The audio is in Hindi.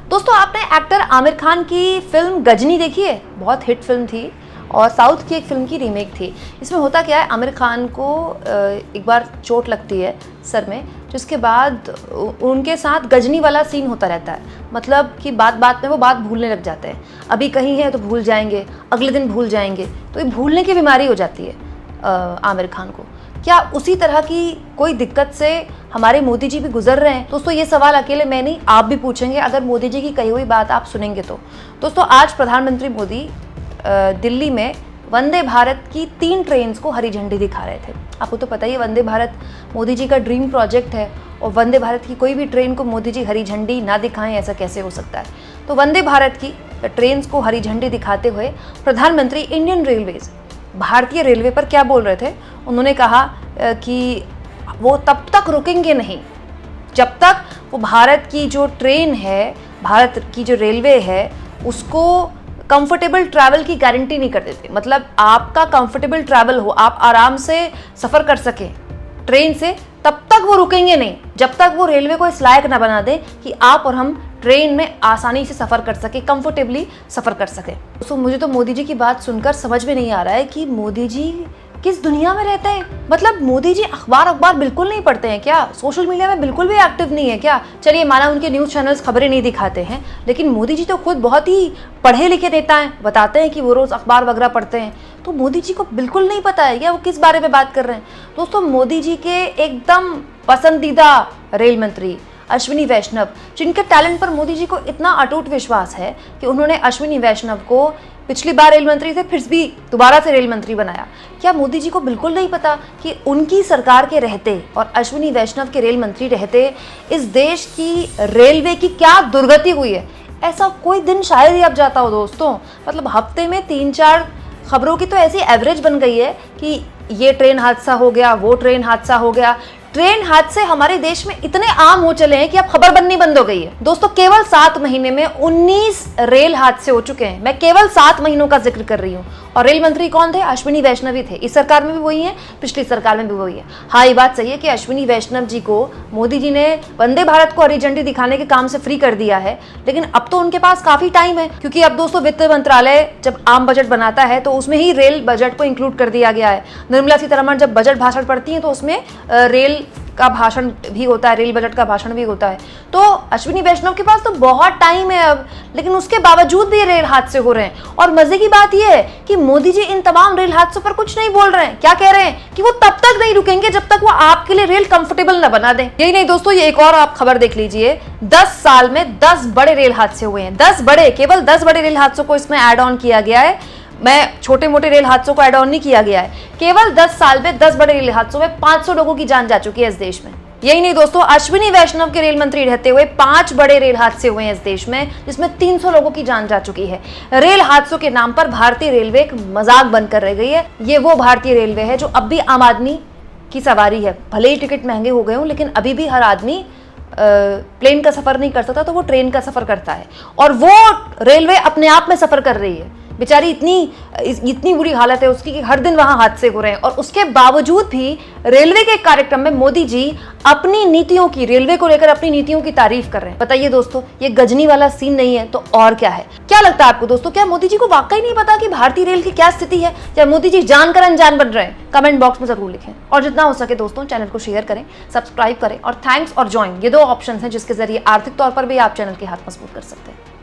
दोस्तों, आपने एक्टर आमिर खान की फिल्म गजनी देखी है? बहुत हिट फिल्म थी और साउथ की एक फिल्म की रीमेक थी। इसमें होता क्या है, आमिर खान को एक बार चोट लगती है सर में, जिसके बाद उनके साथ गजनी वाला सीन होता रहता है। मतलब कि बात बात में वो बात भूलने लग जाते हैं। अभी कहीं है तो भूल जाएंगे, अगले दिन भूल जाएंगे, तो ये भूलने की बीमारी हो जाती है आमिर खान को। क्या उसी तरह की कोई दिक्कत से हमारे मोदी जी भी गुजर रहे हैं? दोस्तों, ये सवाल अकेले मैं नहीं, आप भी पूछेंगे अगर मोदी जी की कही हुई बात आप सुनेंगे तो। दोस्तों, आज प्रधानमंत्री मोदी दिल्ली में वंदे भारत की 3 ट्रेन्स को हरी झंडी दिखा रहे थे। आपको तो पता ही है, वंदे भारत मोदी जी का ड्रीम प्रोजेक्ट है और वंदे भारत की कोई भी ट्रेन को मोदी जी हरी झंडी ना दिखाएं, ऐसा कैसे हो सकता है। तो वंदे भारत की ट्रेन्स को हरी झंडी दिखाते हुए प्रधानमंत्री इंडियन रेलवेज, भारतीय रेलवे पर क्या बोल रहे थे? उन्होंने कहा कि वो तब तक रुकेंगे नहीं जब तक वो भारत की जो ट्रेन है, भारत की जो रेलवे है, उसको कंफर्टेबल ट्रैवल की गारंटी नहीं कर देते। मतलब आपका कंफर्टेबल ट्रैवल हो, आप आराम से सफ़र कर सकें ट्रेन से, तब तक वो रुकेंगे नहीं जब तक वो रेलवे को इस लायक ना बना दें कि आप और हम ट्रेन में आसानी से सफ़र कर सके, कंफर्टेबली सफ़र कर सके। तो मुझे तो मोदी जी की बात सुनकर समझ में नहीं आ रहा है कि मोदी जी किस दुनिया में रहते हैं। मतलब मोदी जी अखबार बिल्कुल नहीं पढ़ते हैं क्या? सोशल मीडिया में बिल्कुल भी एक्टिव नहीं है क्या? चलिए, माना उनके न्यूज़ चैनल्स खबरें नहीं दिखाते हैं, लेकिन मोदी जी तो खुद बहुत ही पढ़े लिखे नेता हैं, बताते हैं कि वो रोज़ अखबार वगैरह पढ़ते हैं। तो मोदी जी को बिल्कुल नहीं पता है क्या वो किस बारे में बात कर रहे हैं? दोस्तों, मोदी जी के एकदम पसंदीदा रेल मंत्री अश्विनी वैष्णव, जिनके टैलेंट पर मोदी जी को इतना अटूट विश्वास है कि उन्होंने अश्विनी वैष्णव को पिछली बार रेल मंत्री थे, फिर भी दोबारा से रेल मंत्री बनाया। क्या मोदी जी को बिल्कुल नहीं पता कि उनकी सरकार के रहते और अश्विनी वैष्णव के रेल मंत्री रहते इस देश की रेलवे की क्या दुर्गति हुई है? ऐसा कोई दिन शायद ही अब जाता हो दोस्तों। मतलब हफ्ते में 3-4 खबरों की तो ऐसी एवरेज बन गई है कि ये ट्रेन हादसा हो गया, वो ट्रेन हादसा हो गया। ट्रेन हादसे हमारे देश में इतने आम हो चले हैं कि अब खबर बननी बंद हो गई है। दोस्तों, केवल 7 महीने में 19 रेल हादसे हो चुके हैं। मैं केवल 7 महीनों का जिक्र कर रही हूँ। और रेल मंत्री कौन थे? अश्विनी वैष्णव ही थे। इस सरकार में भी वही है, पिछली सरकार में भी वही है। हाँ, ये बात सही है कि अश्विनी वैष्णव जी को मोदी जी ने वंदे भारत को हरी झंडी दिखाने के काम से फ्री कर दिया है, लेकिन अब तो उनके पास काफी टाइम है, क्योंकि अब दोस्तों वित्त मंत्रालय जब आम बजट बनाता है तो उसमें ही रेल बजट को इंक्लूड कर दिया गया है। निर्मला सीतारमण जब बजट भाषण पढ़ती हैं तो उसमें रेल का भाषण भी होता है, रेल बजट का भाषण भी होता है। तो अश्विनी वैष्णव के पास तो बहुत टाइम है अब, लेकिन उसके बावजूद भी रेल हादसे हो रहे हैं। और मजे की बात यह है कि मोदी जी इन तमाम रेल हादसों पर कुछ नहीं बोल रहे हैं। क्या कह रहे हैं कि वो तब तक नहीं रुकेंगे जब तक वो आपके लिए रेल कंफर्टेबल न बना दें। यही नहीं दोस्तों, ये एक और आप खबर देख लीजिए। 10 साल में 10 बड़े रेल हादसे हुए हैं। 10 बड़े, केवल 10 बड़े रेल हादसों को इसमें ऐड ऑन किया गया है। मैं छोटे मोटे रेल हादसों को ऐड ऑन नहीं किया गया है। केवल 10 साल में 10 बड़े रेल हादसों में 500 लोगों की जान जा चुकी है इस देश में। यही नहीं दोस्तों, अश्विनी वैष्णव के रेल मंत्री रहते हुए 5 बड़े रेल हादसे हुए हैं इस देश में, जिसमें 300 लोगों की जान जा चुकी है। रेल हादसों के नाम पर भारतीय रेलवे एक मजाक बनकर रह गई है। ये वो भारतीय रेलवे है जो अब भी आम आदमी की सवारी है। भले ही टिकट महंगे हो गए हों, लेकिन अभी भी हर आदमी प्लेन का सफर नहीं कर सकता तो वो ट्रेन का सफर करता है। और वो रेलवे अपने आप में सफर कर रही है। बेचारी इतनी बुरी हालत है उसकी कि हर दिन वहां हादसे हो रहे हैं, और उसके बावजूद भी रेलवे के कार्यक्रम में मोदी जी अपनी नीतियों की, रेलवे को लेकर अपनी नीतियों की तारीफ कर रहे हैं। बताइए दोस्तों, ये गजनी वाला सीन नहीं है तो और क्या है? क्या लगता है आपको दोस्तों, क्या मोदी जी को वाकई नहीं पता कि भारतीय रेल की क्या स्थिति है, या मोदी जी जानकर अनजान बन रहे हैं? कमेंट बॉक्स में जरूर लिखें। और जितना हो सके दोस्तों, चैनल को शेयर करें, सब्सक्राइब करें, और थैंक्स और ज्वाइन, ये 2 ऑप्शन हैं जिसके जरिए आर्थिक तौर पर भी आप चैनल के हाथ मजबूत कर सकते हैं।